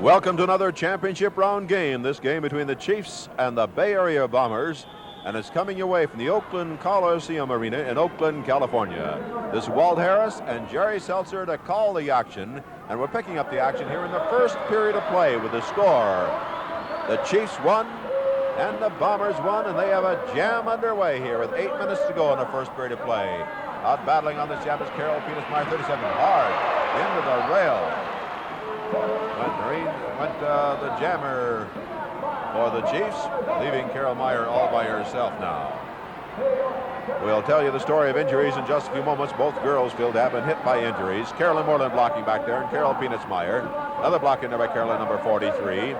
Welcome to another championship round game. This game between the Chiefs and the Bay Area Bombers. And it's coming your way from the Oakland Auditorium Arena in Oakland, California. This is Walt Harris and Jerry Seltzer to call the action. And we're picking up the action here in the first period of play with the score. The Chiefs won and the Bombers won, and they have a jam underway here with 8 minutes to go in the first period of play. Out battling on this jam is Carol Penis-Meyer, 37, hard into the rail. Went the jammer for the Chiefs, leaving Carol Meyer all by herself now. We'll tell you the story of injuries in just a few moments. Both girls still have been hit by injuries. Carolyn Moreland blocking back there, and Carol Penis-Meyer. Another block in there by Carolyn, number 43.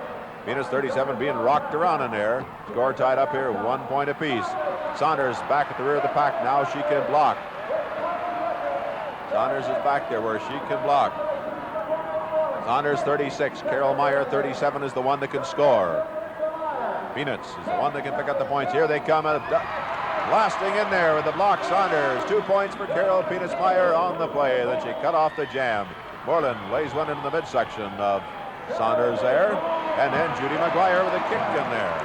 Penis, 37, being rocked around in there. Score tied up here, 1 point apiece. Saunders back at the rear of the pack. Now she can block. Saunders is back there where she can block. Saunders, 36. Carol Meyer, 37, is the one that can score. Peanuts is the one that can pick up the points. Here they come, blasting in there with the block. Saunders, 2 points for Carol Penis-Meyer on the play. Then she cut off the jam. Moreland lays one into the midsection of Saunders there. And then Judy McGuire with a kick in there.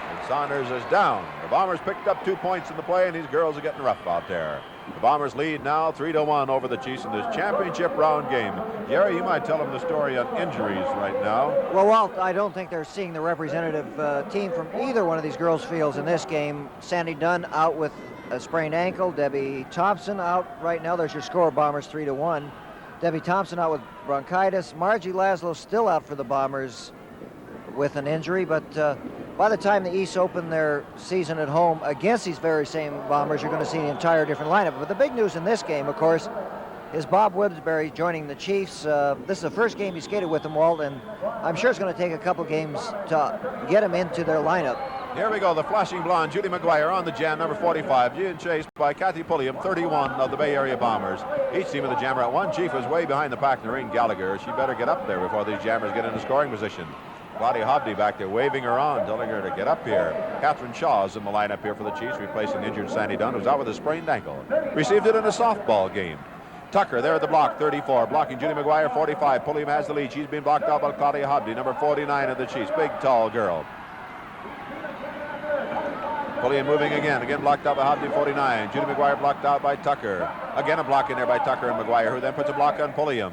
And Saunders is down. The Bombers picked up 2 points in the play, and these girls are getting rough out there. The Bombers lead now 3-1 over the Chiefs in this championship round game. Jerry, you might tell them the story on injuries right now. Well, Walt, I don't think they're seeing the representative team from either one of these girls' fields in this game. Sandy Dunn out with a sprained ankle. Debbie Thompson out right now. There's your score, Bombers 3-1. Debbie Thompson out with bronchitis. Margie Laszlo still out for the Bombers with an injury, but by the time the East open their season at home against these very same Bombers, you're going to see an entire different lineup. But the big news in this game, of course, is Bob Wibsbury joining the Chiefs. This is the first game he skated with them, Walt, and I'm sure it's going to take a couple games to get him into their lineup. Here we go, the flashing blonde, Judy McGuire on the jam, number 45. Being chased by Kathy Pulliam, 31 of the Bay Area Bombers. Each team of the jammer at one. Chief is way behind the pack, Noreen Gallagher. She better get up there before these jammers get into scoring position. Claudia Hobdy back there waving her on, telling her to get up here. Catherine Shaw is in the lineup here for the Chiefs, replacing injured Sandy Dunn, who's out with a sprained ankle. Received it in a softball game. Tucker there at the block, 34, blocking Judy McGuire, 45. Pulliam has the lead. She's been blocked out by Claudia Hobdy, number 49 of the Chiefs. Big, tall girl. Pulliam moving again blocked out by Hobdy, 49. Judy McGuire blocked out by Tucker. Again a block in there by Tucker and McGuire, who then puts a block on Pulliam.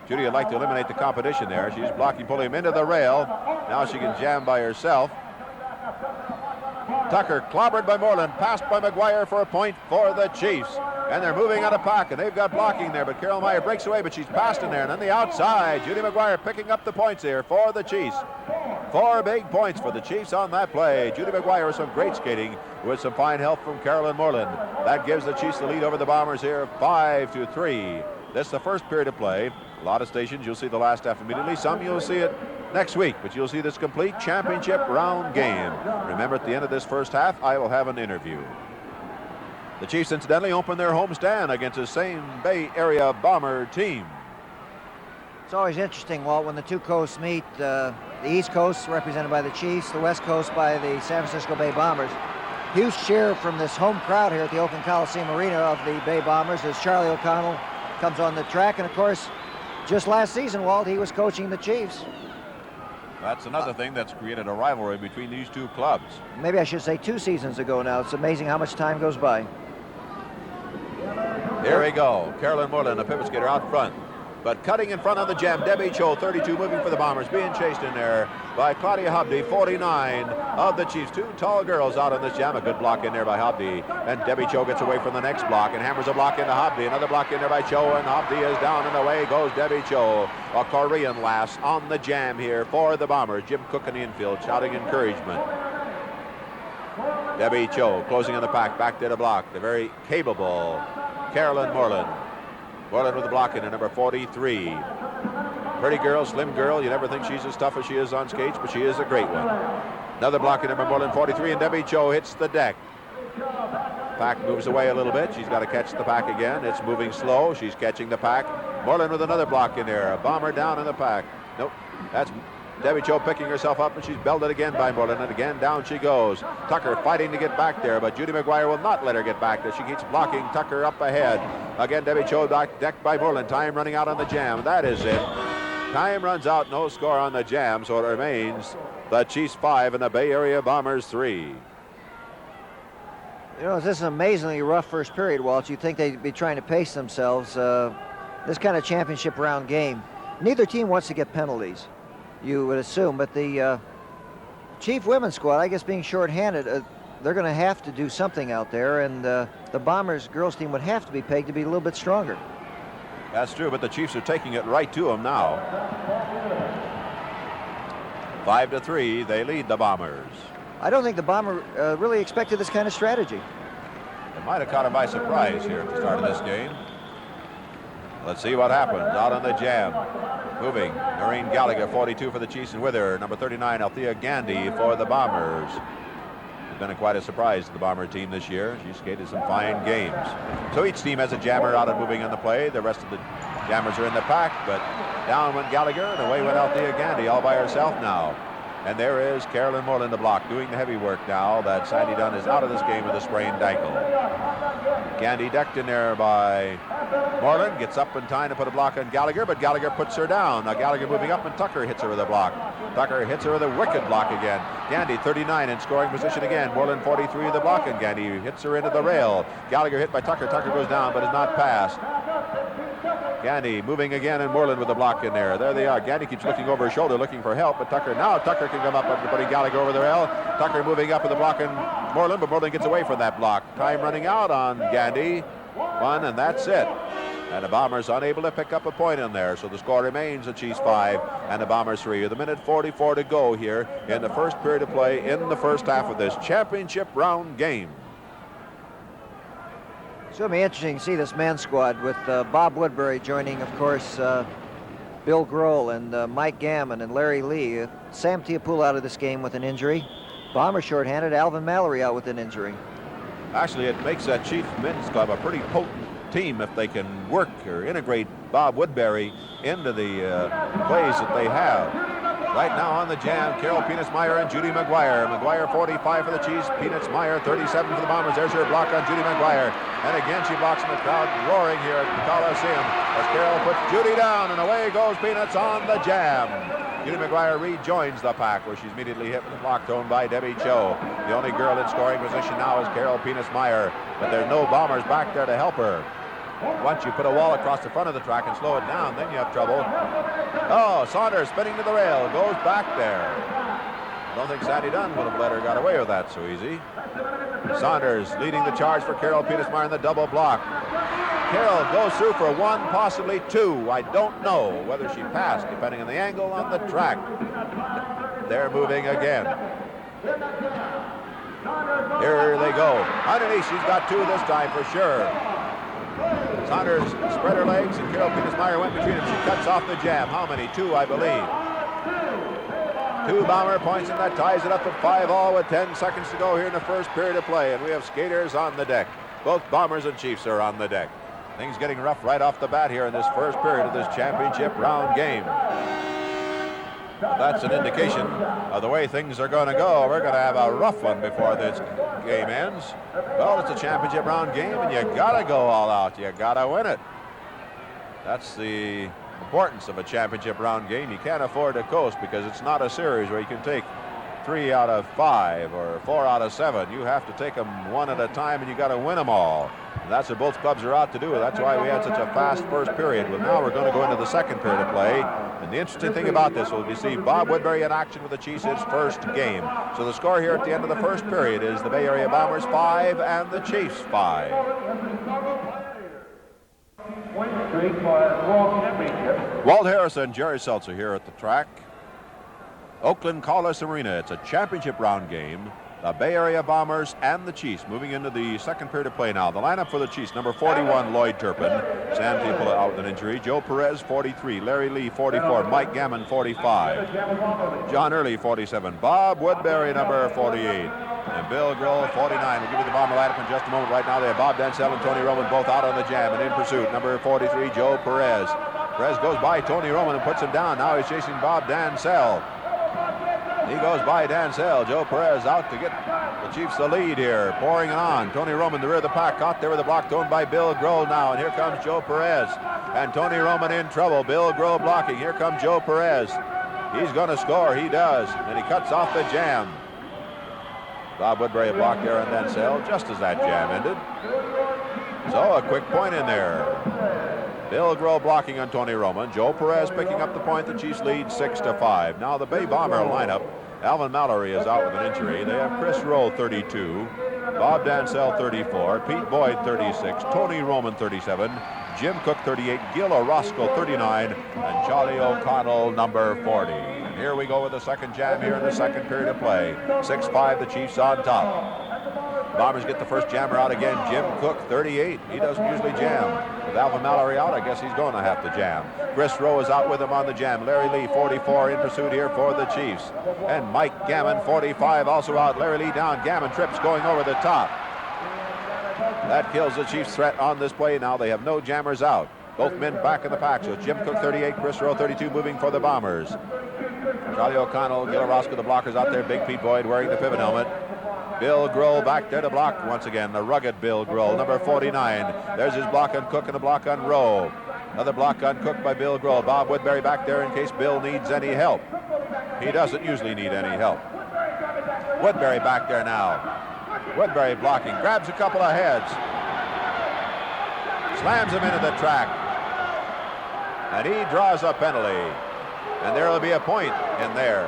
Judy would like to eliminate the competition there. She's blocking Pulliam into the rail. Now she can jam by herself. Tucker clobbered by Moreland, passed by McGuire for a point for the Chiefs. And they're moving out of pack, and they've got blocking there, but Carol Meyer breaks away, but she's passed in there. And on the outside, Judy McGuire picking up the points here for the Chiefs. 4 big points for the Chiefs on that play. Judy McGuire with some great skating with some fine help from Carolyn Moreland. That gives the Chiefs the lead over the Bombers here, 5-3. This is the first period of play. A lot of stations, you'll see the last half immediately. Some you'll see it next week, but you'll see this complete championship round game. Remember, at the end of this first half, I will have an interview. The Chiefs, incidentally, open their homestand against the same Bay Area Bomber team. It's always interesting, Walt, when the two coasts meet. The East Coast, represented by the Chiefs, the West Coast by the San Francisco Bay Bombers. Huge cheer from this home crowd here at the Oakland Coliseum Arena of the Bay Bombers as Charlie O'Connell comes on the track. And, of course, just last season, Walt, he was coaching the Chiefs. That's another thing that's created a rivalry between these two clubs. Maybe I should say 2 seasons ago now. It's amazing how much time goes by. Here we go. Carolyn Moreland, a pivot skater out front. But cutting in front of the jam, Debbie Cho, 32, moving for the Bombers, being chased in there by Claudia Hobdy, 49 of the Chiefs. 2 tall girls out on this jam. A good block in there by Hobdy. And Debbie Cho gets away from the next block and hammers a block into Hobdy. Another block in there by Cho, and Hobdy is down, and away goes Debbie Cho. A Korean lass on the jam here for the Bombers. Jim Cook in the infield shouting encouragement. Debbie Cho closing on the pack, back to the block. The very capable Carolyn Moreland. Moreland with the block in at number 43. Pretty girl, slim girl. You never think she's as tough as she is on skates, but she is a great one. Another block in number Moreland, 43, and Debbie Cho hits the deck. Pack moves away a little bit. She's got to catch the pack again. It's moving slow. She's catching the pack. Moreland with another block in there. A bomber down in the pack. Nope. That's Debbie Cho picking herself up, and she's belted again by Moreland, and again down she goes. Tucker fighting to get back there, but Judy McGuire will not let her get back there. She keeps blocking Tucker up ahead. Again, Debbie Cho decked by Moreland. Time running out on the jam. That is it. Time runs out, no score on the jam, so it remains the Chiefs 5 and the Bay Area Bombers 3. You know, this is an amazingly rough first period, Walt. You'd think they'd be trying to pace themselves. This kind of championship round game, neither team wants to get penalties, you would assume, but the Chief women's squad, I guess being shorthanded, they're going to have to do something out there, and the Bombers girls team would have to be pegged to be a little bit stronger. That's true, but the Chiefs are taking it right to them now. 5-3, they lead the Bombers. I don't think the Bomber really expected this kind of strategy. It might have caught him by surprise here at the start of this game. Let's see what happens out on the jam. Moving, Noreen Gallagher, 42 for the Chiefs, and with her, number 39, Althea Gandy for the Bombers. It's been quite a surprise to the Bomber team this year. She skated some fine games. So each team has a jammer out and moving on the play. The rest of the jammers are in the pack, but down went Gallagher, and away went Althea Gandy all by herself now. And there is Carolyn Moreland, the block, doing the heavy work now that Sandy Dunn is out of this game with a sprained ankle. Gandy decked in there by Moreland, gets up in time to put a block on Gallagher, but Gallagher puts her down. Now Gallagher moving up, and Tucker hits her with a block. Tucker hits her with a wicked block again. Gandy, 39, in scoring position again. Moreland, 43, with the block, and Gandy hits her into the rail. Gallagher hit by Tucker. Tucker goes down, but is not passed. Gandy moving again, and Moreland with the block in there. There they are. Gandy keeps looking over her shoulder, looking for help, but Tucker can come up after putting Gallagher over the rail. Tucker moving up with the block on Moreland, but Moreland gets away from that block. Time running out on Gandy. One, and that's it. And the Bombers unable to pick up a point in there, so the score remains the Chiefs 5 and the Bombers 3. With a minute 44 to go here in the first period of play in the first half of this championship round game. It's going to be interesting to see this men's squad with Bob Woodbury joining, of course, Bill Grohl and Mike Gammon and Larry Lee. Sam Tiapula out of this game with an injury. Bomber shorthanded, Alvin Mallory out with an injury. Actually, it makes that Chief men's club a pretty potent team if they can work or integrate Bob Woodbury into the plays that they have. Right now on the jam, Carol Peanuts-Meyer and Judy McGuire. McGuire 45 for the Chiefs, Peanuts-Meyer 37 for the Bombers. There's her block on Judy McGuire. And again she blocks, and the crowd roaring here at the Coliseum as Carol puts Judy down, and away goes Peanuts on the jam. Judy McGuire rejoins the pack, where she's immediately hit with a block thrown by Debbie Cho. The only girl in scoring position now is Carol Peanuts-Meyer, but there's no Bombers back there to help her. Once you put a wall across the front of the track and slow it down, then you have trouble. Oh, Saunders spinning to the rail, goes back there. I don't think Sandy Dunn would have let her got away with that so easy. Saunders leading the charge for Carol Peanuts-Meyer in the double block. Carol goes through for one, possibly two. I don't know whether she passed, depending on the angle on the track. They're moving again. Here they go. Underneath, she's got two this time for sure. Saunders spread her legs, and Carol Peanuts-Meyer went between them. She cuts off the jam. How many? Two, I believe. 2 Bomber points, and that ties it up at 5-all with 10 seconds to go here in the first period of play. And we have skaters on the deck. Both Bombers and Chiefs are on the deck. Things getting rough right off the bat here in this first period of this championship round game. But that's an indication of the way things are going to go. We're going to have a rough one before this game ends. Well, it's a championship round game, and you got to go all out. You got to win it. That's the importance of a championship round game. You can't afford to coast, because it's not a series where you can take 3 out of 5 or 4 out of 7. You have to take them one at a time, and you got to win them all. And that's what both clubs are out to do. That's why we had such a fast first period. Well, now we're going to go into the second period of play. And the interesting thing about this will be see Bob Woodbury in action with the Chiefs his first game. So the score here at the end of the first period is the Bay Area Bombers 5 and the Chiefs 5. Walt Harrison, Jerry Seltzer here at the track. Oakland Coliseum Arena. It's a championship round game. The Bay Area Bombers and the Chiefs moving into the second period of play now. The lineup for the Chiefs: number 41, Lloyd Turpin. Sam Tiapula out with an injury. Joe Perez, 43. Larry Lee, 44. Mike Gammon, 45. John Early, 47. Bob Woodbury, number 48. And Bill Grohl, 49. We'll give you the Bomber lineup in just a moment. Right now they have Bob Dansell and Tony Roman both out on the jam and in pursuit. Number 43, Joe Perez. Perez goes by Tony Roman and puts him down. Now he's chasing Bob Dansell. He goes by Dansell. Joe Perez out to get The Chiefs the lead here, pouring it on. Tony Roman, the rear of the pack, caught there with a block thrown by Bill Grohl now. And here comes Joe Perez. And Tony Roman in trouble. Bill Grohl blocking. Here comes Joe Perez. He's going to score. He does. And he cuts off the jam. Bob Woodbury blocked there on Dansell just as that jam ended. So a quick point in there. Bill Grohl blocking on Tony Roman. Joe Perez picking up the point. The Chiefs lead 6-5. Now the Bay Bomber lineup. Alvin Mallory is out with an injury. They have Chris Rowe, 32. Bob Dansell, 34. Pete Boyd, 36. Tony Roman, 37. Jim Cook, 38. Gil Orozco, 39. And Charlie O'Connell, number 40. And here we go with the second jam here in the second period of play. 6-5, the Chiefs on top. Bombers get the first jammer out again. Jim Cook, 38. He doesn't usually jam. With Alvin Mallory out, I guess he's going to have to jam. Chris Rowe is out with him on the jam. Larry Lee, 44, in pursuit here for the Chiefs. And Mike Gammon, 45, also out. Larry Lee down. Gammon trips going over the top. That kills the Chiefs' threat on this play. Now they have no jammers out. Both men back in the pack. So Jim Cook, 38, Chris Rowe, 32, moving for the Bombers. Charlie O'Connell, Gil Orozco, the blockers out there. Big Pete Boyd wearing the pivot helmet. Bill Grohl back there to block once again. The rugged Bill Grohl, number 49. There's his block on Cook and a block on Rowe. Another block on Cook by Bill Grohl. Bob Woodbury back there in case Bill needs any help. He doesn't usually need any help. Woodbury back there now. Woodbury blocking, grabs a couple of heads. Slams him into the track. And he draws a penalty. And there will be a point in there.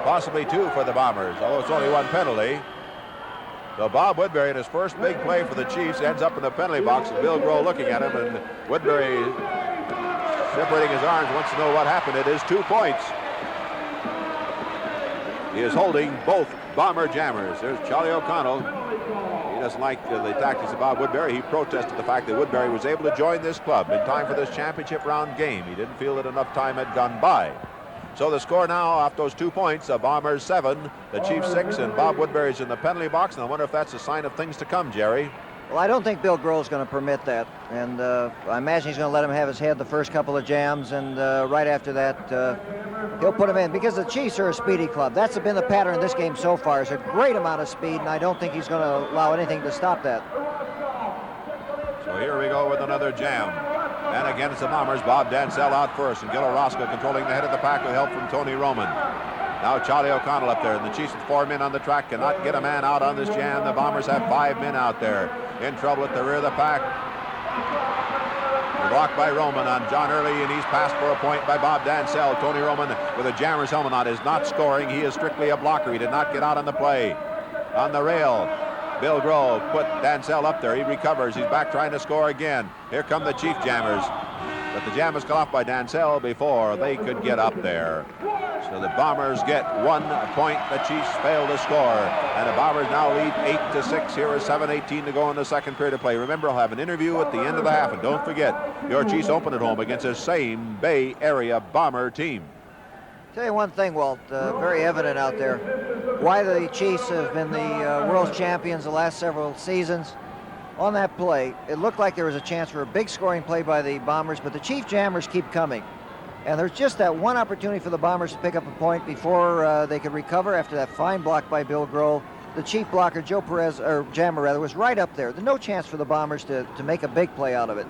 Possibly two for the Bombers, although it's only one penalty. So Bob Woodbury in his first big play for the Chiefs ends up in the penalty box with Bill Grohl looking at him, and Woodbury separating his arms wants to know what happened. It is 2 points. He is holding both Bomber jammers. There's Charlie O'Connell. He doesn't like the tactics of Bob Woodbury. He protested the fact that Woodbury was able to join this club in time for this championship round game. He didn't feel that enough time had gone by. So the score now, after those 2 points, the Bombers 7, the Chiefs 6, and Bob Woodbury's in the penalty box. And I wonder if that's a sign of things to come, Jerry. Well, I don't think Bill Grohl's going to permit that. And I imagine he's going to let him have his head the first couple of jams. And right after that, he'll put him in. Because the Chiefs are a speedy club. That's been the pattern of this game so far. It's a great amount of speed, and I don't think he's going to allow anything to stop that. So here we go with another jam. And again, it's the Bombers. Bob Dansell out first, and Gil Orozco controlling the head of the pack with help from Tony Roman. Now Charlie O'Connell up there, and the Chiefs with 4 men on the track cannot get a man out on this jam. The Bombers have 5 men out there. In trouble at the rear of the pack. Blocked by Roman on John Early, and he's passed for a point by Bob Dansell. Tony Roman with a jammer's helmet on is not scoring. He is strictly a blocker. He did not get out on the play. On the rail, Bill Grohl put Dansell up there. He recovers. He's back trying to score again. Here come the Chief jammers. But the jam was cut off by Dansell before they could get up there. So the Bombers get 1 point. The Chiefs fail to score. And the Bombers now lead 8-6. Here is 7:18 to go in the second period of play. Remember, I'll have an interview at the end of the half. And don't forget, your Chiefs open at home against the same Bay Area Bomber team. Tell you one thing, Walt, very evident out there. Why the Chiefs have been the world champions the last several seasons. On that play, it looked like there was a chance for a big scoring play by the Bombers, but the Chief jammers keep coming. And there's just that one opportunity for the Bombers to pick up a point before they could recover after that fine block by Bill Grohl. The Chief blocker, Joe Perez, or jammer rather, was right up there. There's no chance for the Bombers to make a big play out of it.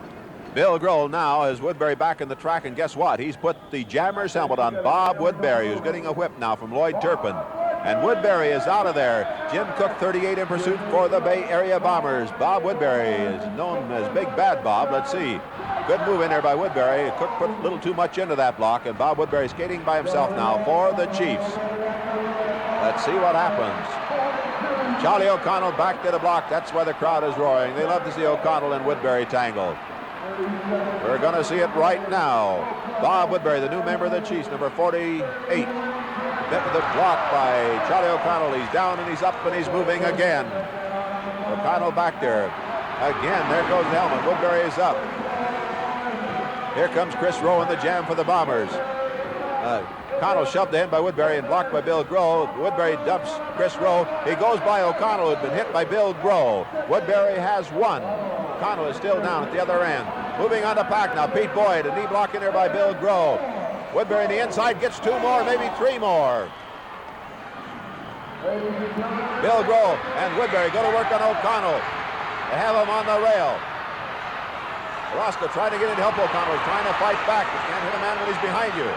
Bill Grohl now has Woodbury back in the track, and guess what? He's put the jammer's helmet on Bob Woodbury, who's getting a whip now from Lloyd Turpin. And Woodbury is out of there. Jim Cook, 38, in pursuit for the Bay Area Bombers. Bob Woodbury is known as Big Bad Bob. Let's see. Good move in there by Woodbury. Cook put a little too much into that block, and Bob Woodbury skating by himself now for the Chiefs. Let's see what happens. Charlie O'Connell back to the block. That's why the crowd is roaring. They love to see O'Connell and Woodbury tangle. We're going to see it right now. Bob Woodbury, the new member of the Chiefs, number 48. Bit with the block by Charlie O'Connell. He's down and he's up and he's moving again. O'Connell back there. Again, there goes the helmet. Woodbury is up. Here comes Chris Rowe in the jam for the Bombers. O'Connell shoved in by Woodbury and blocked by Bill Grohl. Woodbury dumps Chris Rowe. He goes by O'Connell, who had been hit by Bill Grohl. Woodbury has 1. O'Connell is still down at the other end. Moving on the pack now, Pete Boyd, a knee block in there by Bill Grohl. Woodbury on the inside gets 2 more, maybe 3 more. Bill Grohl and Woodbury go to work on O'Connell. They have him on the rail. Roscoe trying to get in to help O'Connell. He's trying to fight back, but can't hit a man when he's behind you.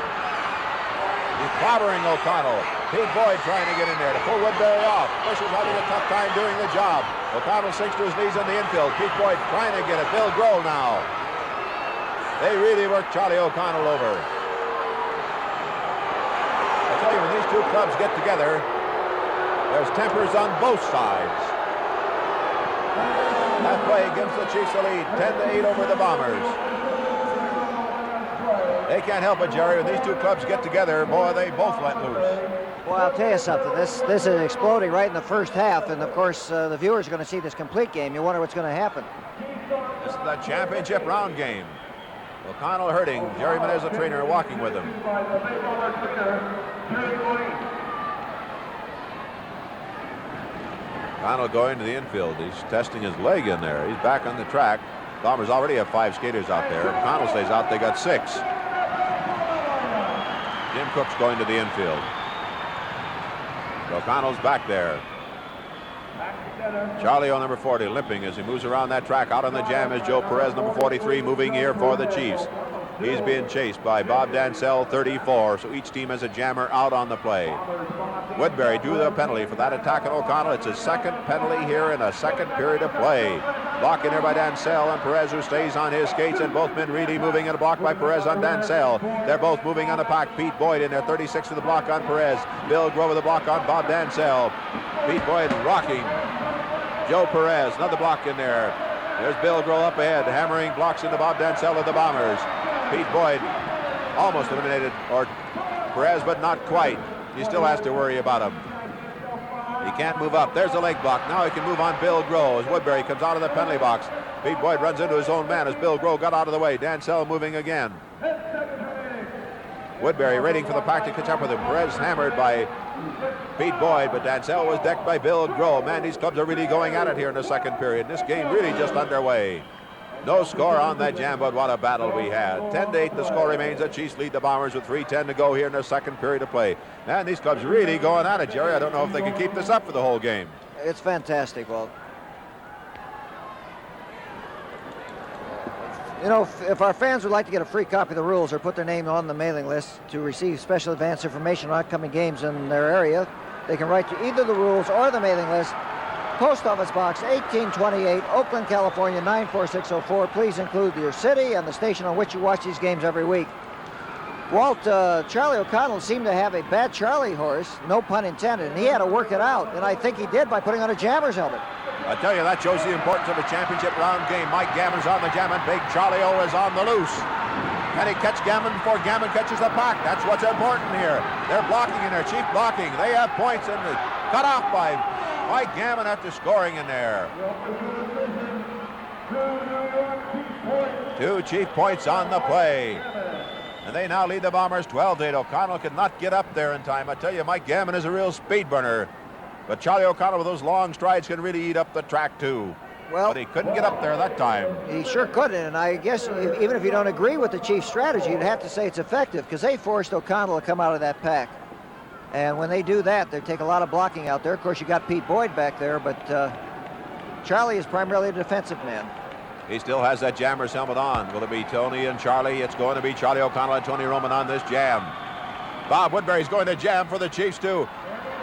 He's clobbering O'Connell. Pete Boyd trying to get in there to pull Woodbury off. Fisher's having a tough time doing the job. O'Connell sinks to his knees in the infield. Pete Boyd trying to get it. Bill Grohl now. They really worked Charlie O'Connell over. I tell you, when these two clubs get together, there's tempers on both sides. That play gives the Chiefs a lead, 10-8 over the Bombers. They can't help it, Jerry. When these two clubs get together, boy, they both let loose. Well, I'll tell you something. This is exploding right in the first half, and of course, the viewers are going to see this complete game. You wonder what's going to happen. This is the championship round game. O'Connell hurting. Jerry Menez, the trainer, walking with him. O'Connell going to the infield. He's testing his leg in there. He's back on the track. Bombers already have 5 skaters out there. O'Connell stays out. They got 6. Jim Cook's going to the infield. O'Connell's back there. Charlie O, number 40, limping as he moves around that track. Out on the jam is Joe Perez, number 43, moving here for the Chiefs. He's being chased by Bob Dansell, 34, so each team has a jammer out on the play. Woodbury drew the penalty for that attack on O'Connell. It's his second penalty here in a second period of play. Block in there by Dansell and Perez, who stays on his skates, and both men really moving in a block by Perez on Dansell. They're both moving on the pack. Pete Boyd in there, 36 with the block on Perez. Bill Grohl with the block on Bob Dansell. Pete Boyd rocking Joe Perez, another block in there. There's Bill Grohl up ahead, hammering blocks into Bob Dansell of the Bombers. Pete Boyd almost eliminated Perez, but not quite. He still has to worry about him. He can't move up. There's the leg block. Now he can move on Bill Grohl as Woodbury comes out of the penalty box. Pete Boyd runs into his own man as Bill Grohl got out of the way. Dansell moving again. Woodbury waiting for the pack to catch up with him. Perez hammered by Pete Boyd, but Dansell was decked by Bill Grohl. Man, these clubs are really going at it here in the second period. This game really just underway. No score on that jam, but what a battle we had. 10-8, the score remains. The Chiefs lead the Bombers with 3:10 to go here in the second period of play. Man, these clubs really going at it, Jerry. I don't know if they can keep this up for the whole game. It's fantastic, Walt. You know, if our fans would like to get a free copy of the rules or put their name on the mailing list to receive special advance information on upcoming games in their area, they can write to either the rules or the mailing list. Post Office Box 1828, Oakland, California 94604. Please include your city and the station on which you watch these games every week. Walt, Charlie O'Connell seemed to have a bad Charlie horse, no pun intended, and he had to work it out, and I think he did by putting on a jammer's helmet. I tell you, that shows the importance of a championship round game. Mike Gammon's on the jam, and Big Charlie O is on the loose. Can he catch Gammon before Gammon catches the pack? That's what's important here. They're blocking in there, Chief blocking. They have points, and cut off by Mike Gammon after scoring in there. 2 Chief points on the play. And they now lead the Bombers 12-8. O'Connell could not get up there in time. I tell you, Mike Gammon is a real speed burner. But Charlie O'Connell with those long strides can really eat up the track too. Well, but he couldn't get up there that time. He sure couldn't, and I guess even if you don't agree with the Chiefs' strategy, you'd have to say it's effective because they forced O'Connell to come out of that pack. And when they do that, they take a lot of blocking out there. Of course, you got Pete Boyd back there, but Charlie is primarily a defensive man. He still has that jammer's helmet on. Will it be Tony and Charlie? It's going to be Charlie O'Connell and Tony Roman on this jam. Bob Woodbury's going to jam for the Chiefs too.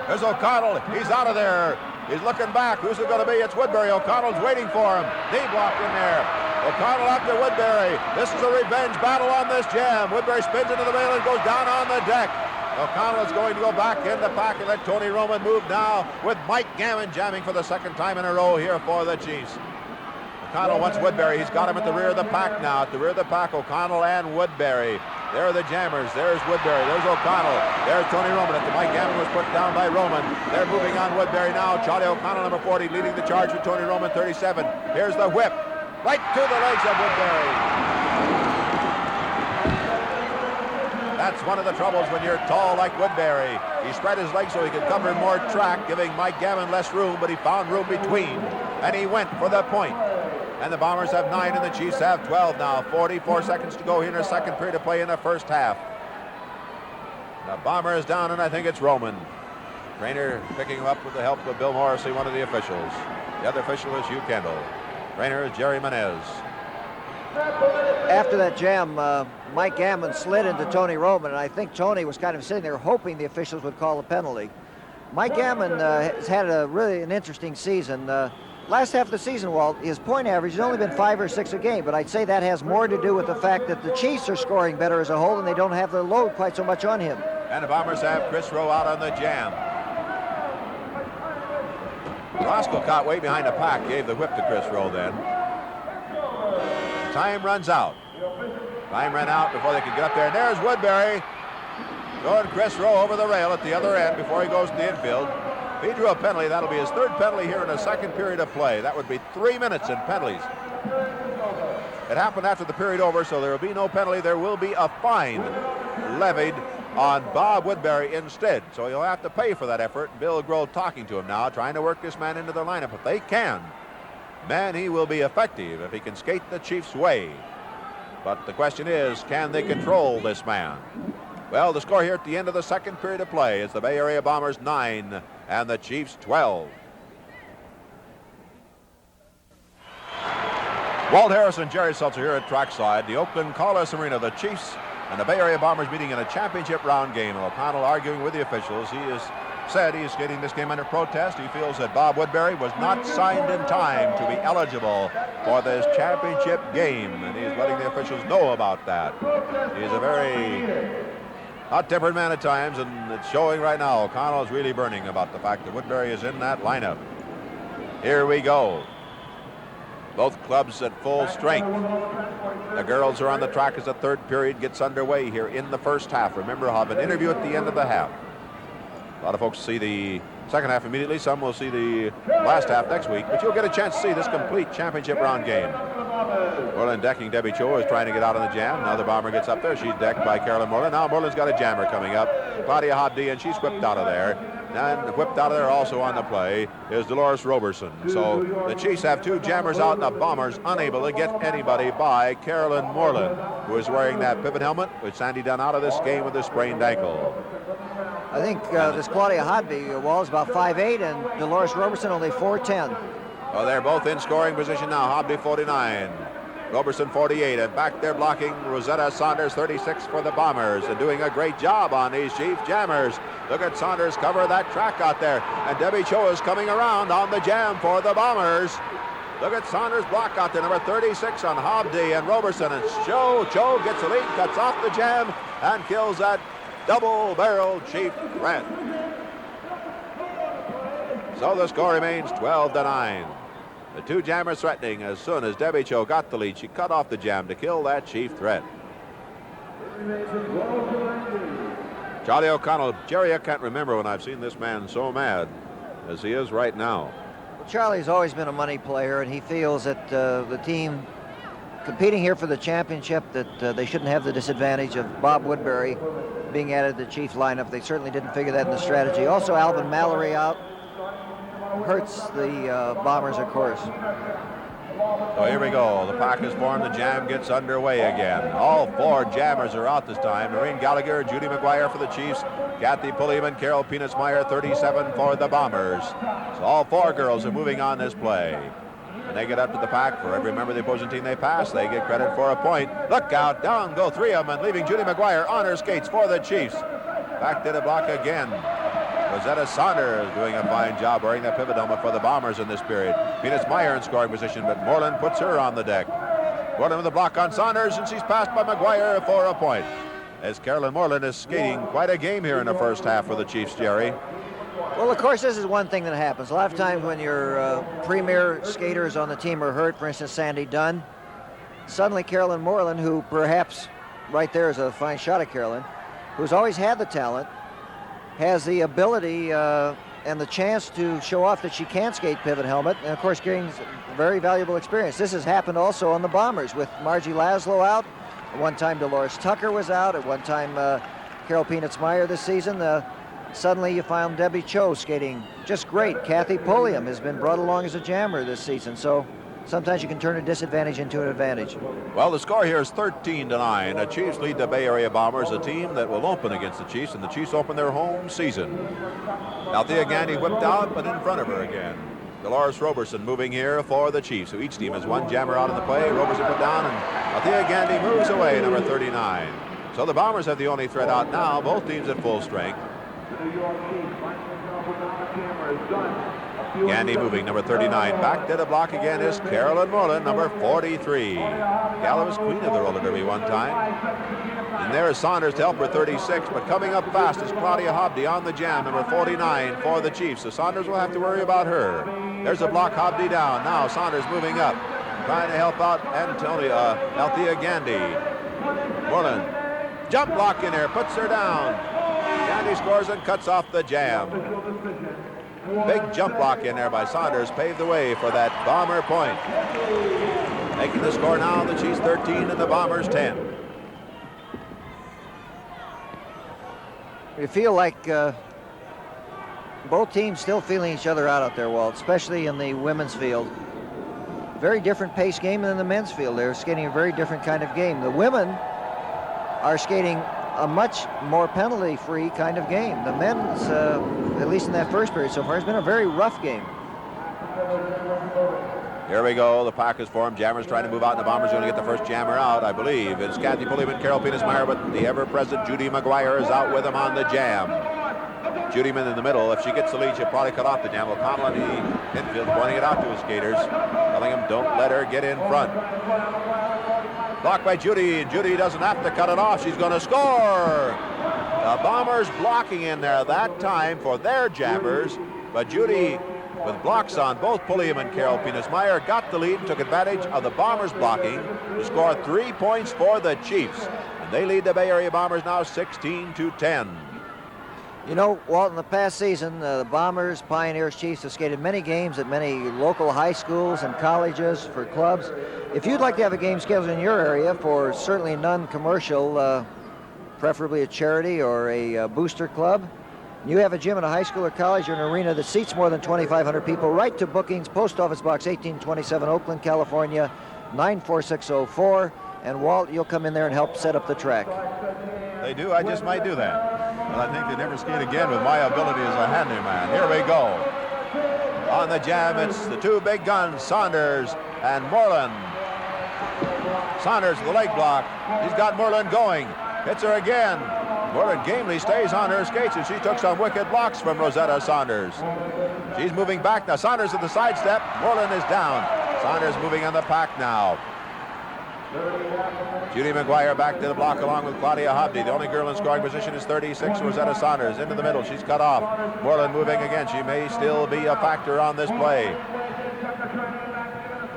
There's O'Connell. He's out of there. He's looking back. Who's it going to be? It's Woodbury. O'Connell's waiting for him. Knee block in there. O'Connell after Woodbury. This is a revenge battle on this jam. Woodbury spins into the rail and goes down on the deck. O'Connell is going to go back in the pack and let Tony Roman move now with Mike Gammon jamming for the second time in a row here for the Chiefs. O'Connell wants Woodbury. He's got him at the rear of the pack now. At the rear of the pack, O'Connell and Woodbury. There are the jammers. There's Woodbury. There's O'Connell. There's Tony Roman. After Mike Gammon was put down by Roman. They're moving on Woodbury now. Charlie O'Connell, number 40, leading the charge with Tony Roman, 37. Here's the whip. Right to the legs of Woodbury. That's one of the troubles when you're tall like Woodbury. He spread his legs so he could cover more track, giving Mike Gammon less room, but he found room between, and he went for the point. And the Bombers have 9 and the Chiefs have 12 now. 44 seconds to go here in the second period of play in the first half. The Bomber is down, and I think it's Roman. Trainer picking him up with the help of Bill Morrissey, one of the officials. The other official is Hugh Kendall. Trainer is Jerry Menez. After that jam, Mike Gammon slid into Tony Roman, and I think Tony was kind of sitting there hoping the officials would call a penalty. Mike Gammon has had an interesting season. Last half of the season, Walt, his point average has only been 5 or 6 a game, but I'd say that has more to do with the fact that the Chiefs are scoring better as a whole and they don't have the load quite so much on him. And the Bombers have Chris Rowe out on the jam. Roscoe caught way behind the pack, gave the whip to Chris Rowe then. Time runs out. Time ran out before they could get up there. And there's Woodbury throwing Chris Rowe over the rail at the other end before he goes to the infield. If he drew a penalty, that'll be his 3rd penalty here in the 2nd period of play. That would be 3 minutes in penalties. It happened after the period over, so there will be no penalty. There will be a fine levied on Bob Woodbury instead. So he'll have to pay for that effort. Bill Grohl talking to him now, trying to work this man into their lineup. If they can, man, he will be effective if he can skate the Chiefs' way. But the question is, can they control this man? Well, the score here at the end of the 2nd period of play is the Bay Area Bombers 9 and the Chiefs 12. Walt Harris and Jerry Seltzer here at trackside, the Oakland Coliseum Arena. The Chiefs and the Bay Area Bombers meeting in a championship round game. And O'Connell arguing with the officials. He has said he is skating this game under protest. He feels that Bob Woodbury was not signed in time to be eligible for this championship game, and he is letting the officials know about that. He is a very hot-tempered man at times, and it's showing right now. O'Connell is really burning about the fact that Woodbury is in that lineup. Here we go. Both clubs at full strength. The girls are on the track as the 3rd period gets underway here in the 1st half. Remember, I'll have an interview at the end of the half. A lot of folks see the 2nd half immediately. Some will see the last half next week, but you'll get a chance to see this complete championship round game. Moreland decking Debbie Cho is trying to get out on the jam. Now the Bomber gets up there. She's decked by Carolyn Moreland. Now Moreland's got a jammer coming up. Claudia Hobdy, and she's whipped out of there. And whipped out of there also on the play is Dolores Roberson. So the Chiefs have 2 jammers out, and the Bombers unable to get anybody by Carolyn Moreland, who is wearing that pivot helmet, with Sandy Dunn out of this game with a sprained ankle. I think this Claudia Hodby Wall is about 5'8", and Dolores Roberson only 4'10". Well, they're both in scoring position now. Hobby 49, Roberson 48, and back there blocking Rosetta Saunders 36 for the Bombers, and doing a great job on these Chief jammers. Look at Saunders cover that track out there, and Debbie Cho is coming around on the jam for the Bombers. Look at Saunders' block out there, number 36 on Hobdy and Roberson, and Cho gets the lead, cuts off the jam, and kills that double-barreled Chief threat. So the score remains 12-9. The 2 jammers threatening. As soon as Debbie Cho got the lead, she cut off the jam to kill that Chief threat. Charlie O'Connell, Jerry, I can't remember when I've seen this man so mad as he is right now. Well, Charlie's always been a money player, and he feels that the team competing here for the championship, that they shouldn't have the disadvantage of Bob Woodbury being added to the Chiefs lineup. They certainly didn't figure that in the strategy. Also, Alvin Mallory out hurts the Bombers, of course. So here we go. The pack is formed. The jam gets underway again. All 4 jammers are out this time. Maureen Gallagher, Judy McGuire for the Chiefs, Kathy Pulliam, Carol Peanuts-Meyer, 37 for the Bombers. So all 4 girls are moving on this play. When they get up to the pack, for every member of the opposing team they pass, they get credit for a point. Look out, down go 3 of them, and leaving Judy McGuire on her skates for the Chiefs. Back to the block again. Rosetta Saunders doing a fine job wearing that pivot helmet for the Bombers in this period. Peanuts-Meyer in scoring position, but Moreland puts her on the deck. Moreland with the block on Saunders, and she's passed by McGuire for a point. As Carolyn Moreland is skating quite a game here in the 1st half for the Chiefs, Jerry. Well, of course, this is one thing that happens. A lot of times when your premier skaters on the team are hurt, for instance, Sandy Dunn, suddenly Carolyn Moreland, who perhaps right there is a fine shot at Carolyn, who's always had the talent, has the ability and the chance to show off that she can skate pivot helmet, and of course gains very valuable experience. This has happened also on the Bombers with Margie Laszlo out. At one time Dolores Tucker was out. At one time Carol Peanuts-Meyer this season. Suddenly you found Debbie Cho skating just great. Kathy Pulliam has been brought along as a jammer this season. So sometimes you can turn a disadvantage into an advantage. Well, the score here is 13-9. The Chiefs lead the Bay Area Bombers, a team that will open against the Chiefs, and the Chiefs open their home season. Althea Gandy whipped out, but in front of her again. Dolores Roberson moving here for the Chiefs, so each team has one jammer out in the play. Roberson put down, and Althea Gandy moves away, number 39. So the Bombers have the only threat out now, both teams at full strength. Gandy moving, number 39. Back to the block again is Carolyn Moreland, number 43. Gallo was queen of the roller derby one time. And there is Saunders to help her, 36, but coming up fast is Claudia Hobdy on the jam, number 49 for the Chiefs. So Saunders will have to worry about her. There's a block, Hobdy down. Now Saunders moving up, trying to help out Althea Gandy. Moreland, jump block in there, puts her down. Gandy scores and cuts off the jam. Big jump block in there by Saunders paved the way for that Bomber point. Making the score now, the Chiefs 13 and the Bombers 10. You feel like both teams still feeling each other out there, Walt, especially in the women's field. Very different pace game than the men's field. They're skating a very different kind of game. The women are skating a much more penalty-free kind of game. The men's, at least in that first period so far, has been a very rough game. Here we go. The pack is formed. Jammers trying to move out, and the Bombers going to get the first jammer out, I believe. It's Kathy Pulliam, Carol Penismeyer, but the ever-present Judy McGuire is out with them on the jam. Judyman in the middle. If she gets the lead, she'll probably cut off the jam. O'Connell on the infield pointing it out to his skaters, telling them don't let her get in front. Blocked by Judy. Judy doesn't have to cut it off. She's going to score. The Bombers blocking in there that time for their jammers, but Judy, with blocks on both Pulliam and Carol Penismeyer, got the lead and took advantage of the Bombers blocking to score 3 points for the Chiefs. And they lead the Bay Area Bombers now 16-10. You know, Walt, in the past season, the Bombers, Pioneers, Chiefs have skated many games at many local high schools and colleges for clubs. If you'd like to have a game scheduled in your area for certainly non-commercial, preferably a charity or a booster club, you have a gym at a high school or college or an arena that seats more than 2,500 people, write to bookings, Post Office Box 1827, Oakland, California, 94604. And Walt, you'll come in there and help set up the track. They do. I just might do that. But I think they never skate again with my ability as a handyman. Here we go. On the jam, it's the two big guns, Saunders and Moreland. Saunders with the leg block. He's got Moreland going. Hits her again. Moreland gamely stays on her skates, and she took some wicked blocks from Rosetta Saunders. She's moving back now. Saunders at the sidestep. Moreland is down. Saunders moving on the pack now. Judy McGuire back to the block along with Claudia Hobdy. The only girl in scoring position is 36, Rosetta Saunders. Into the middle, she's cut off. Moreland moving again. She may still be a factor on this play.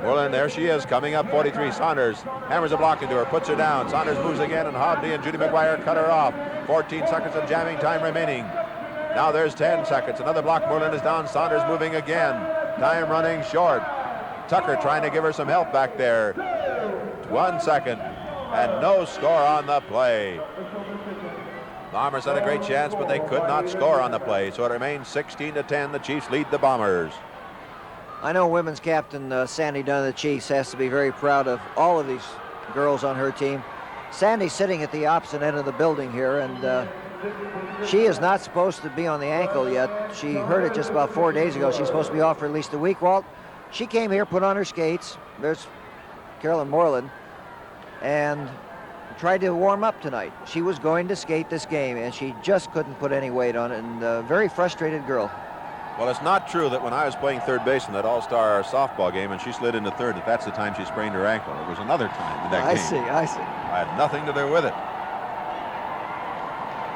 Moreland, there she is, coming up 43. Saunders hammers a block into her, puts her down. Saunders moves again, and Hobdy and Judy McGuire cut her off. 14 seconds of jamming time remaining. Now there's 10 seconds. Another block. Moreland is down. Saunders moving again. Time running short. Tucker trying to give her some help back there. 1 second, and no score on the play. Bombers had a great chance, but they could not score on the play, so it remains 16-10. The Chiefs lead the Bombers. I know women's captain Sandy Dunn of the Chiefs has to be very proud of all of these girls on her team. Sandy's sitting at the opposite end of the building here, and she is not supposed to be on the ankle yet. She hurt it just about 4 days ago. She's supposed to be off for at least a week. Walt, she came here, put on her skates. There's Carolyn Moreland, and tried to warm up tonight. She was going to skate this game, and she just couldn't put any weight on it, and a very frustrated girl. Well, it's not true that when I was playing third base in that all-star softball game and she slid into third, that's the time she sprained her ankle. It was another time in that game. I see. I had nothing to do with it.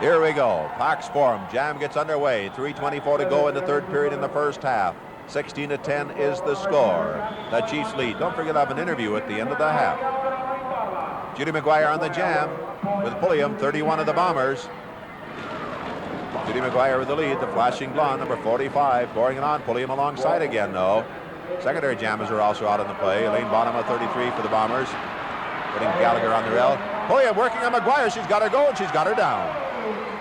Here we go. Packs form. Jam gets underway. 3:24 to go in the third period in the first half. 16-10 is the score. The Chiefs lead. Don't forget I have an interview at the end of the half. Judy McGuire on the jam with Pulliam, 31 of the Bombers. Judy McGuire with the lead, the flashing blonde, number 45, pouring it on. Pulliam alongside again, though. Secondary jammers are also out on the play. Elaine Bonham, 33 for the Bombers. Putting Gallagher on the rail. Pulliam working on McGuire. She's got her go, and she's got her down.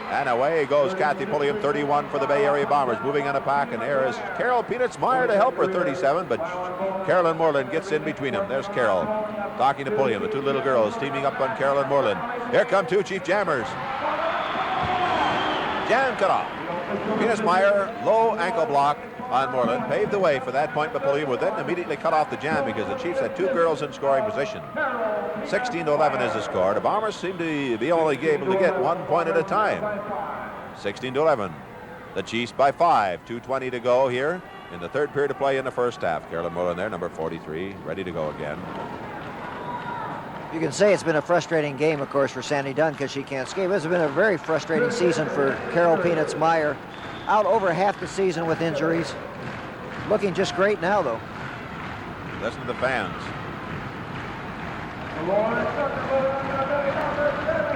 And away goes Kathy Pulliam, 31 for the Bay Area Bombers, moving on a pack. And there is Carol Peanuts Meyer to help her, 37, but Carolyn Moreland gets in between them. There's Carol talking to Pulliam, the two little girls teaming up on Carolyn Moreland. Here come two Chief Jammers. Jam cut off. Peanuts Meyer, low ankle block on Moreland, paved the way for that point, but Pulliam would then immediately cut off the jam because the Chiefs had two girls in scoring position. 16-11 is the score. The Bombers seem to be only able to get 1 point at a time. 16-11. The Chiefs by 5. 2:20 to go here in the third period of play in the first half. Carolyn Moreland there, number 43, ready to go again. You can say it's been a frustrating game, of course, for Sandy Dunn because she can't skate. It's been a very frustrating season for Carol Peanuts Meyer. Out over half the season with injuries. Looking just great now, though. Listen to the fans.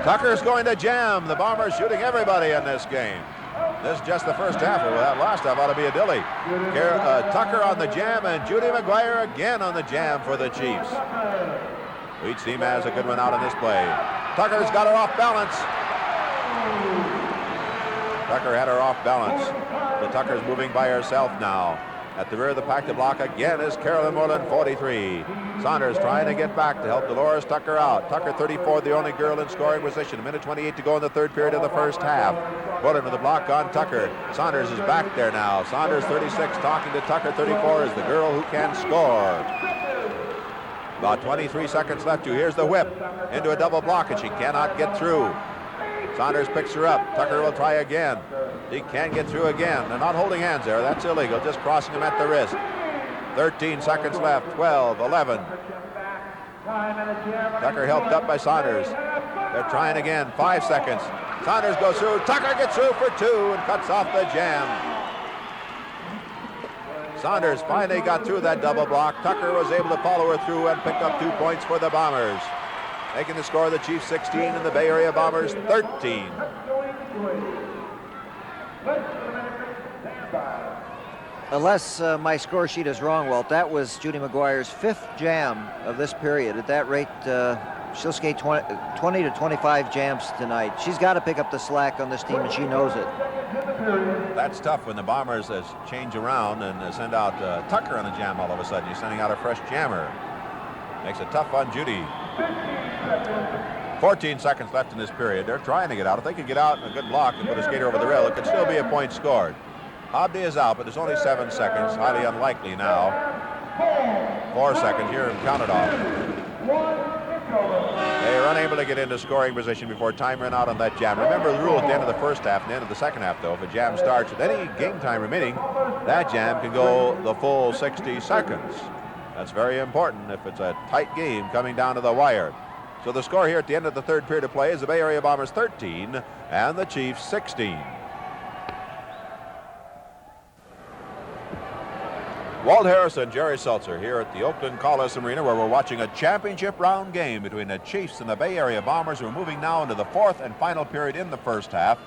Tucker's going to jam. The Bombers shooting everybody in this game. This is just the first half. Well, that last half ought to be a dilly. Tucker on the jam and Judy McGuire again on the jam for the Chiefs. Each team has a good one out in this play. Tucker's got her off balance. Tucker had her off balance. The Tucker's moving by herself now. At the rear of the pack to block again is Carolyn Moreland, 43. Saunders trying to get back to help Dolores Tucker out. Tucker, 34, the only girl in scoring position. A minute 28 to go in the third period of the first half. Moreland with the block on Tucker. Saunders is back there now. Saunders, 36, talking to Tucker, 34, is the girl who can score. About 23 seconds left. Here's the whip into a double block, and she cannot get through. Saunders picks her up. Tucker will try again. He can get through again. They're not holding hands there. That's illegal. Just crossing them at the wrist. 13 seconds left. 12, 11. Tucker helped up by Saunders. They're trying again. 5 seconds. Saunders goes through. Tucker gets through for 2 and cuts off the jam. Saunders finally got through that double block. Tucker was able to follow her through and pick up 2 points for the Bombers. Making the score, the Chiefs 16 and the Bay Area Bombers 13. Unless my score sheet is wrong, Walt, that was Judy McGuire's 5th jam of this period. At that rate, she'll skate 20 to 25 jams tonight. She's got to pick up the slack on this team, and she knows it. That's tough when the Bombers change around and send out Tucker on a jam all of a sudden. You're sending out a fresh jammer. Makes it tough on Judy. 14 seconds left in this period. They're trying to get out. If they could get out in a good block and put a skater over the rail, it could still be a point scored. Hobdy is out, but there's only 7 seconds. Highly unlikely now. 4 seconds. Hear him count it off. They are unable to get into scoring position before time ran out on that jam. Remember the rule at the end of the first half and the end of the second half, though. If a jam starts with any game time remaining, that jam can go the full 60 seconds. That's very important if it's a tight game coming down to the wire. So the score here at the end of the third period of play is the Bay Area Bombers 13 and the Chiefs 16. Walt Harris and Jerry Seltzer here at the Oakland Coliseum Arena, where we're watching a championship round game between the Chiefs and the Bay Area Bombers, who are moving now into the 4th and final period in the first half.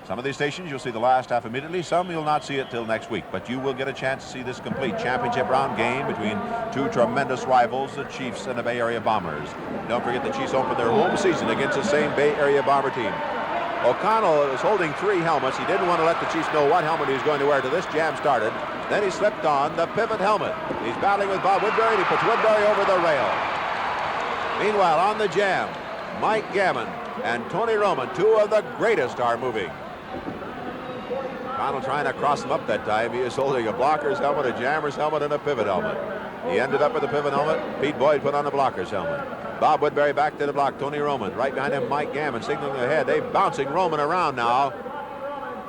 Some of these stations you'll see the last half immediately. Some you'll not see it till next week, but you will get a chance to see this complete championship round game between two tremendous rivals, the Chiefs and the Bay Area Bombers. Don't forget the Chiefs open their home season against the same Bay Area Bomber team. O'Connell is holding 3 helmets. He didn't want to let the Chiefs know what helmet he was going to wear till this jam started. Then he slipped on the pivot helmet. He's battling with Bob Woodbury, and he puts Woodbury over the rail. Meanwhile, on the jam, Mike Gammon and Tony Roman, 2 of the greatest, are moving. O'Connell trying to cross him up that time. He is holding a blocker's helmet, a jammer's helmet, and a pivot helmet. He ended up with the pivot helmet. Pete Boyd put on the blocker's helmet. Bob Woodbury back to the block. Tony Roman. Right behind him, Mike Gammon signaling ahead. They're bouncing Roman around now.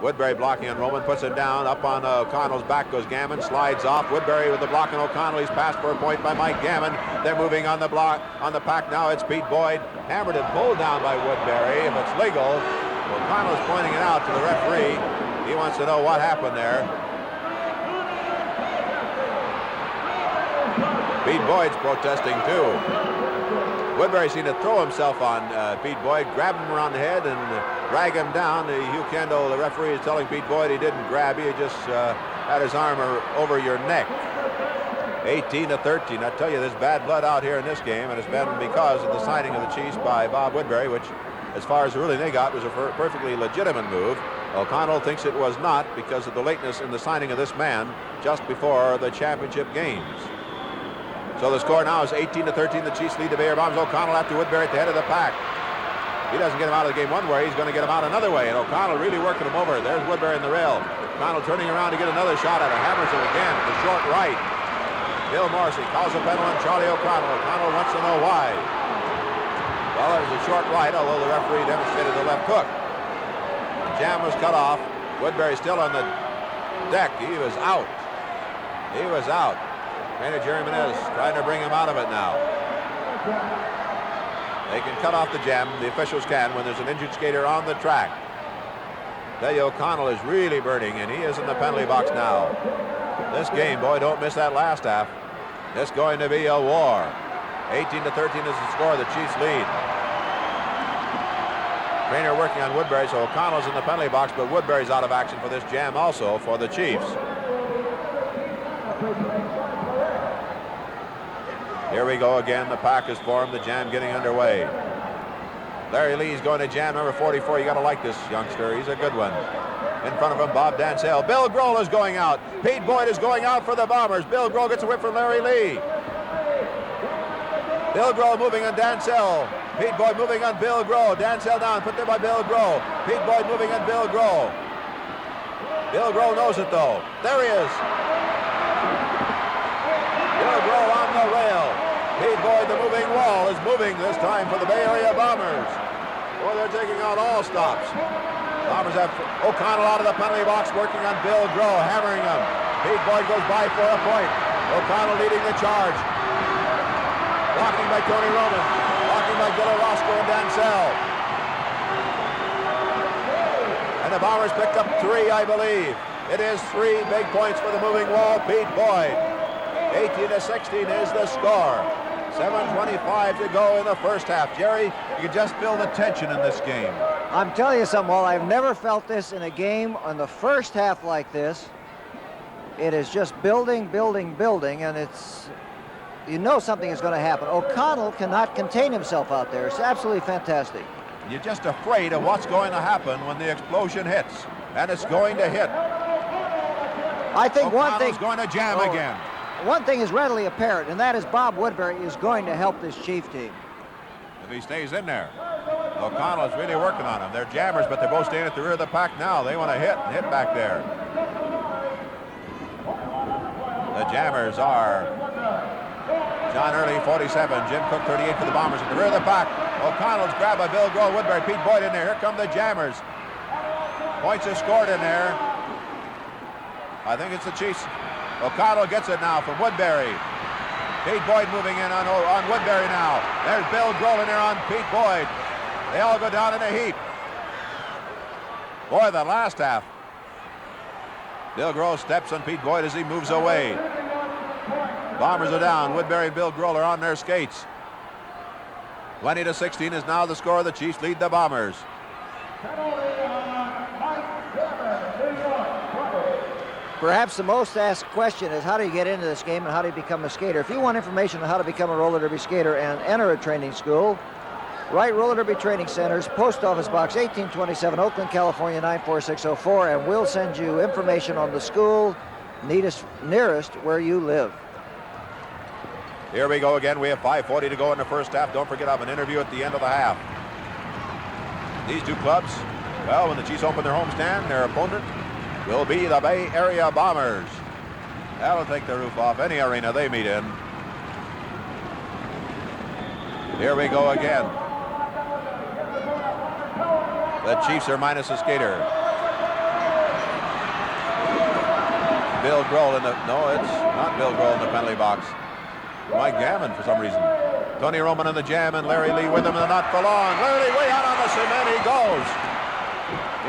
Woodbury blocking on Roman, puts it down. Up on O'Connell's back goes Gammon, slides off. Woodbury with the block on O'Connell. He's passed for a point by Mike Gammon. They're moving on the block, on the pack now. It's Pete Boyd. Hammered and pulled down by Woodbury. If it's legal, O'Connell is pointing it out to the referee. He wants to know what happened there. Pete Boyd's protesting too. Woodbury seemed to throw himself on Pete Boyd, grab him around the head and drag him down. Hugh Kendall, the referee, is telling Pete Boyd he didn't grab you, he just had his arm over your neck. 18-13. I tell you, there's bad blood out here in this game, and it's been because of the signing of the Chiefs by Bob Woodbury, which as far as the ruling they got, was a perfectly legitimate move. O'Connell thinks it was not because of the lateness in the signing of this man just before the championship games. So the score now is 18-13. The Chiefs lead the Bay Bombers. O'Connell after Woodbury at the head of the pack. He doesn't get him out of the game one way, he's going to get him out another way, and O'Connell really working him over. There's Woodbury in the rail. O'Connell turning around to get another shot at it. Hammers it again, the short right. Bill Morrissey calls a penalty on Charlie O'Connell. O'Connell wants to know why. Well, it was a short right, although the referee demonstrated the left hook. The jam was cut off. Woodbury still on the deck. He was out. He was out. Trainer Jerry Menez trying to bring him out of it now. They can cut off the jam, the officials can, when there's an injured skater on the track. Tell you, O'Connell is really burning, and he is in the penalty box now. This game, boy, don't miss that last half. It's going to be a war. 18-13 is the score. The Chiefs lead. Trainer working on Woodbury, so O'Connell's in the penalty box, but Woodbury's out of action for this jam also for the Chiefs. Here we go again. The pack is formed. The jam getting underway. Larry Lee's going to jam number 44. You got to like this youngster. He's a good one. In front of him, Bob Dansell. Bill Grohl is going out. Pete Boyd is going out for the Bombers. Bill Grohl gets a whip from Larry Lee. Bill Grohl moving on Dansell. Pete Boyd moving on Bill Grohl. Dansell down, put there by Bill Grohl. Pete Boyd moving on Bill Grohl. Bill Grohl knows it though. There he is. Bill Grohl on the rail. Pete Boyd, the moving wall, is moving this time for the Bay Area Bombers. Boy, they're taking out all stops. Bombers have O'Connell out of the penalty box working on Bill Grohl, hammering him. Pete Boyd goes by for a point. O'Connell leading the charge. Blocking by Tony Roman. Blocking by Gillo Roscoe and Dansell. And the Bombers picked up 3, I believe. It is 3 big points for the moving wall, Pete Boyd. 18-16 is the score. 7:25 to go in the first half. Jerry, you can just feel the tension in this game. I'm telling you something, Walt, I've never felt this in a game on the first half like this. It is just building, building, building, and it's, you know something is going to happen. O'Connell cannot contain himself out there. It's absolutely fantastic. You're just afraid of what's going to happen when the explosion hits, and it's going to hit. I think one thing... O'Connell's going to jam again. One thing is readily apparent, and that is Bob Woodbury is going to help this Chief team. If he stays in there. O'Connell is really working on him. They're jammers, but they're both staying at the rear of the pack now. They want to hit back there. The jammers are John Early, 47, Jim Cook, 38 for the Bombers at the rear of the pack. O'Connell's grabbed by Bill Grohl, Woodbury, Pete Boyd in there. Here come the jammers. Points are scored in there. I think it's the Chiefs. O'Connell gets it now from Woodbury. Pete Boyd moving in on Woodbury now. There's Bill Grohl in there on Pete Boyd. They all go down in a heap. Boy, the last half. Bill Grohl steps on Pete Boyd as he moves away. Bombers are down. Woodbury and Bill Grohl are on their skates. 20-16 is now the score. The Chiefs lead the Bombers. Perhaps the most asked question is how do you get into this game and how do you become a skater? If you want information on how to become a roller derby skater and enter a training school, write Roller Derby Training Centers, Post Office Box 1827, Oakland, California 94604, and we'll send you information on the school nearest where you live. Here we go again. We have 5:40 to go in the first half. Don't forget I have an interview at the end of the half. These two clubs, well, when the Chiefs open their homestand, their opponent will be the Bay Area Bombers. That'll take the roof off any arena they meet in. Here we go again. The Chiefs are minus a skater. Bill Grohl in the, no, it's not Bill Grohl in the penalty box. Mike Gammon for some reason. Tony Roman in the jam and Larry Lee with him in the not for long. Larry Lee way out on the cement, he goes.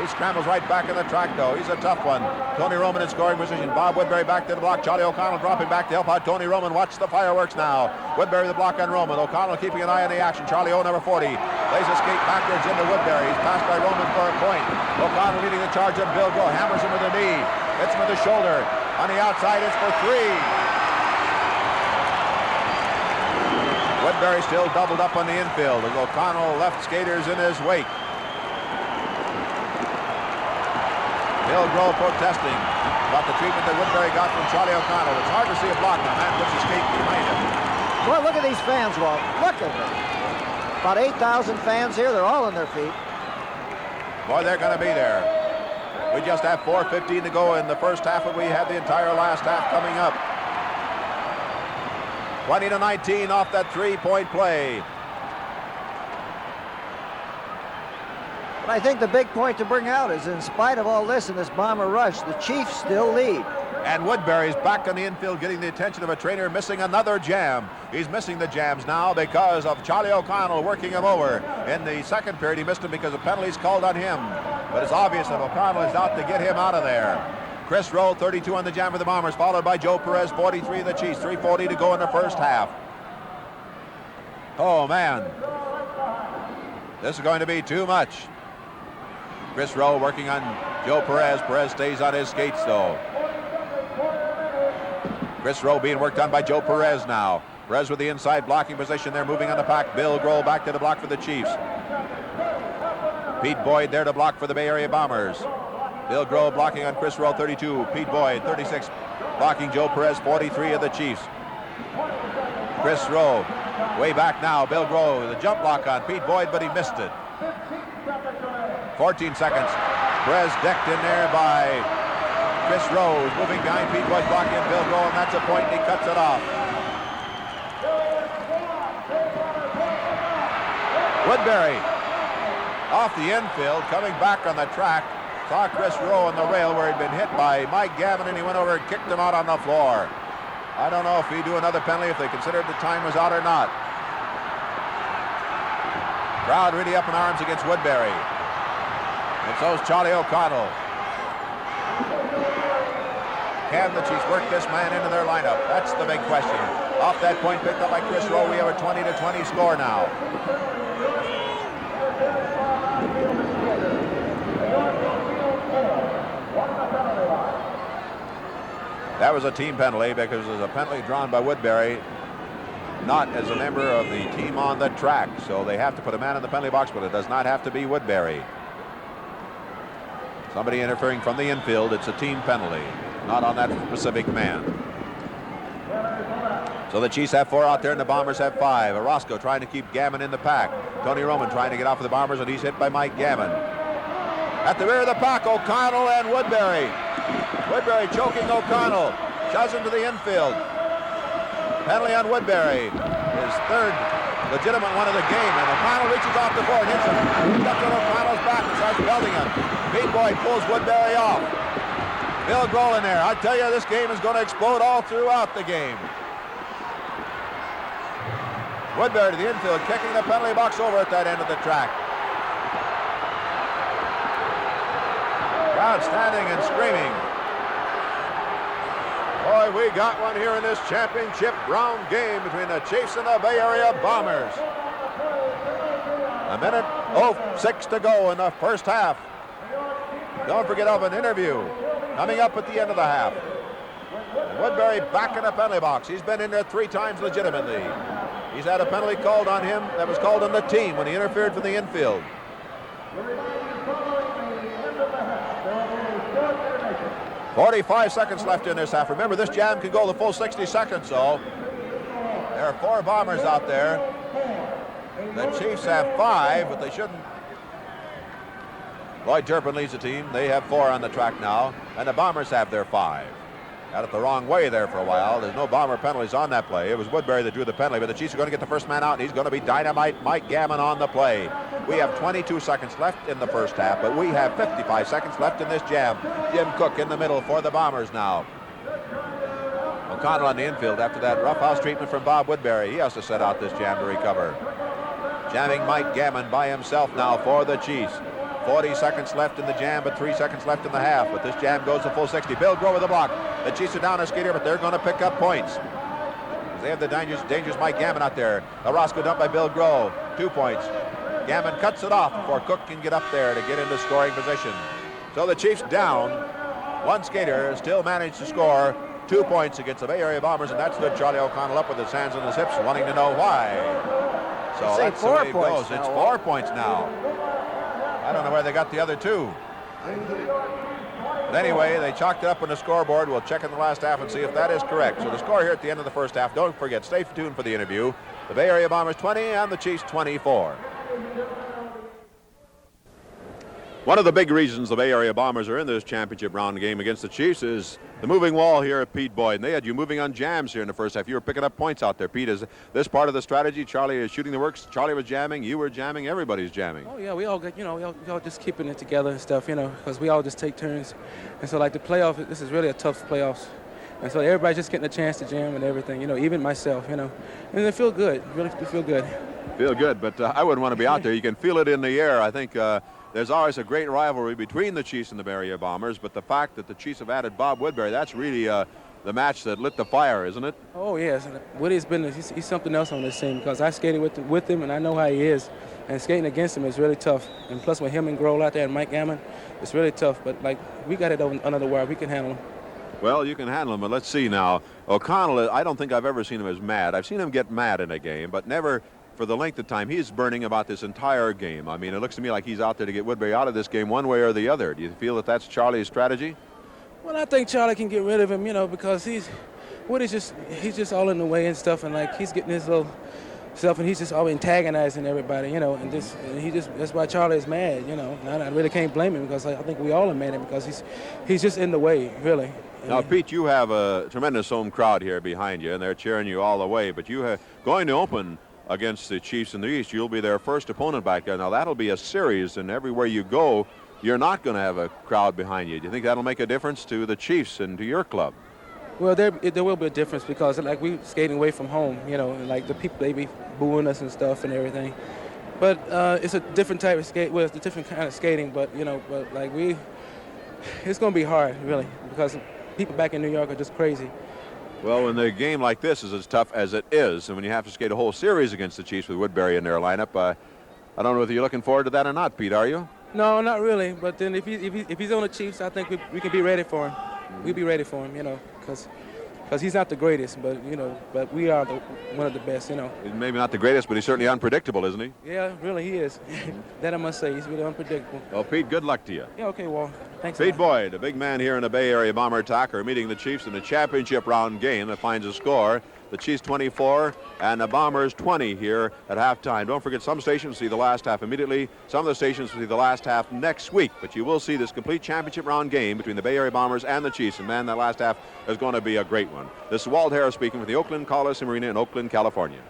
He scrambles right back in the track, though. He's a tough one. Tony Roman in scoring position. Bob Woodbury back to the block. Charlie O'Connell dropping back to help out Tony Roman. Watch the fireworks now. Woodbury the block on Roman. O'Connell keeping an eye on the action. Charlie O, number 40. Lays a skate backwards into Woodbury. He's passed by Roman for a point. O'Connell leading the charge on Bill Grohl. Hammers him with a knee. Hits him with the shoulder. On the outside, it's for 3. Woodbury still doubled up on the infield as O'Connell left skaters in his wake. Bill Grove protesting about the treatment that Woodbury got from Charlie O'Connell. It's hard to see a block. The man puts his skate behind him. Well, look at these fans, Walt. Look at them. About 8,000 fans here. They're all on their feet. Boy, they're going to be there. We just have 4:15 to go in the first half, and we have the entire last half coming up. 20-19 off that three-point play. But I think the big point to bring out is, in spite of all this in this Bomber rush, the Chiefs still lead. And Woodbury's back on the infield, getting the attention of a trainer, missing another jam. He's missing the jams now because of Charlie O'Connell working him over. In the second period, he missed him because of penalties called on him. But it's obvious that O'Connell is out to get him out of there. Chris Rowe, 32 on the jam for the Bombers, followed by Joe Perez, 43 of the Chiefs. 3:40 to go in the first half. Oh, man. This is going to be too much. Chris Rowe working on Joe Perez. Perez stays on his skates, though. Chris Rowe being worked on by Joe Perez now. Perez with the inside blocking position there, moving on the pack. Bill Grohl back to the block for the Chiefs. Pete Boyd there to block for the Bay Area Bombers. Bill Grohl blocking on Chris Rowe, 32. Pete Boyd, 36, blocking Joe Perez, 43 of the Chiefs. Chris Rowe way back now. Bill Grohl, the jump block on Pete Boyd, but he missed it. 14 seconds. Perez decked in there by Chris Rose, moving behind Pete Boyd, blocking in Bill Grohl, and that's a point, and he cuts it off. Woodbury off the infield, coming back on the track, saw Chris Rowe on the rail where he'd been hit by Mike Gavin, and he went over and kicked him out on the floor. I don't know if he'd do another penalty, if they considered the time was out or not. Crowd really up in arms against Woodbury. And so's Charlie O'Connell. Can the Chiefs work this man into their lineup? That's the big question. Off that point picked up by Chris Rowe, we have a 20-20 score now. That was a team penalty because it was a penalty drawn by Woodbury, not as a member of the team on the track. So they have to put a man in the penalty box, but it does not have to be Woodbury. Somebody interfering from the infield, it's a team penalty, not on that specific man. So the Chiefs have 4 out there and the Bombers have 5. Orozco trying to keep Gammon in the pack. Tony Roman trying to get off of the Bombers, and he's hit by Mike Gammon. At the rear of the pack, O'Connell and Woodbury. Woodbury choking O'Connell. Shoves him to the infield. Penalty on Woodbury. His third legitimate one of the game. And O'Connell reaches off the board, hits him. Steps on O'Connell's back and starts belting him. Pete Boyd pulls Woodbury off. Bill Grohl in there. I tell you, this game is going to explode all throughout the game. Woodbury to the infield, kicking the penalty box over at that end of the track. Crowd standing and screaming. Boy, we got one here in this championship round game between the Chiefs and the Bay Area Bombers. 1:06 to go in the first half. Don't forget of an interview coming up at the end of the half. Woodbury back in the penalty box. He's been in there 3 times legitimately. He's had a penalty called on him that was called on the team when he interfered from the infield. .45 seconds left in this half. Remember, this jam can go the full 60 seconds, so there are 4 Bombers out there. The Chiefs have 5, but they shouldn't. Lloyd Turpin leads the team. They have 4 on the track now, and the Bombers have their 5. Got it the wrong way there for a while. There's no Bomber penalties on that play. It was Woodbury that drew the penalty, but the Chiefs are going to get the first man out, and he's going to be Dynamite Mike Gammon on the play. We have 22 seconds left in the first half, but we have 55 seconds left in this jam. Jim Cook in the middle for the Bombers now. O'Connell on the infield after that roughhouse treatment from Bob Woodbury. He has to set out this jam to recover. Jamming Mike Gammon by himself now for the Chiefs. 40 seconds left in the jam, but 3 seconds left in the half. But this jam goes the full 60. Bill Grohl with the block. The Chiefs are down a skater, but they're going to pick up points. They have the dangerous Mike Gammon out there. Orozco dumped by Bill Grohl. 2 points. Gammon cuts it off before Cook can get up there to get into scoring position. So the Chiefs down. 1 skater still managed to score 2 points against the Bay Area Bombers, and that stood Charlie O'Connell up with his hands on his hips, wanting to know why. So that's the way it goes. It's 4 points now. I don't know where they got the other 2. But anyway, they chalked it up on the scoreboard. We'll check in the last half and see if that is correct. So the score here at the end of the first half, don't forget, stay tuned for the interview. The Bay Area Bombers 20 and the Chiefs 24. One of the big reasons the Bay Area Bombers are in this championship round game against the Chiefs is the moving wall here at Pete Boyd. And they had you moving on jams here in the first half. You were picking up points out there. Pete, is this part of the strategy? Charlie is shooting the works. Charlie was jamming. You were jamming. Everybody's jamming. Oh, yeah, we all got, we all just keeping it together and stuff, because we all just take turns. And so, like, the playoff, this is really a tough playoffs. And so everybody's just getting a chance to jam and everything, even myself, And they feel good. Really feel good. Feel good, but I wouldn't want to be out there. You can feel it in the air. I think there's always a great rivalry between the Chiefs and the Bay Area Bombers, but the fact that the Chiefs have added Bob Woodbury, that's really the match that lit the fire, isn't it? Oh, yes. Woody's been he's something else on this team because I skated with him, and I know how he is. And skating against him is really tough. And plus with him and Grohl out there and Mike Gammon, it's really tough. But, like, we got it under the wire. We can handle him. Well, you can handle him, but let's see now. O'Connell, I don't think I've ever seen him as mad. I've seen him get mad in a game, but never for the length of time. He's burning about this entire game. I mean, it looks to me like he's out there to get Woodbury out of this game one way or the other. Do you feel that that's Charlie's strategy? Well, I think Charlie can get rid of him, because Woody's just all in the way and stuff, and, like, he's getting his little stuff, and he's just always antagonizing everybody, and that's why Charlie is mad, And I really can't blame him because I think we all are mad at him because he's just in the way, really. Now, Pete, you have a tremendous home crowd here behind you, and they're cheering you all the way, but you have going to open against the Chiefs in the East. You'll be their first opponent back there. Now, that'll be a series, and everywhere you go, you're not going to have a crowd behind you. Do you think that'll make a difference to the Chiefs and to your club? Well, there will be a difference because, like, we skating away from home, and, like, the people, they be booing us and stuff and everything. But it's a different type of skate. Well, it's a different kind of skating, but, but, like, it's going to be hard, really, because people back in New York are just crazy. Well, when the game like this is as tough as it is, and when you have to skate a whole series against the Chiefs with Woodbury in their lineup, I don't know whether you're looking forward to that or not, Pete, are you? No, not really. But then if he's on the Chiefs, I think we can be ready for him. We'll be ready for him, because he's not the greatest, but but we are one of the best, He's maybe not the greatest, but he's certainly unpredictable, isn't he? Yeah, really he is. That I must say, he's really unpredictable. Well, Pete, good luck to you. Yeah, okay, well, thanks. Pete Boyd, a big man here in the Bay Area Bomber attacker, meeting the Chiefs in the championship round game that finds a score. The Chiefs 24 and the Bombers 20 here at halftime. Don't forget, some stations see the last half immediately. Some of the stations will see the last half next week. But you will see this complete championship round game between the Bay Area Bombers and the Chiefs. And, man, that last half is going to be a great one. This is Walt Harris speaking from the Oakland Coliseum Arena in Oakland, California.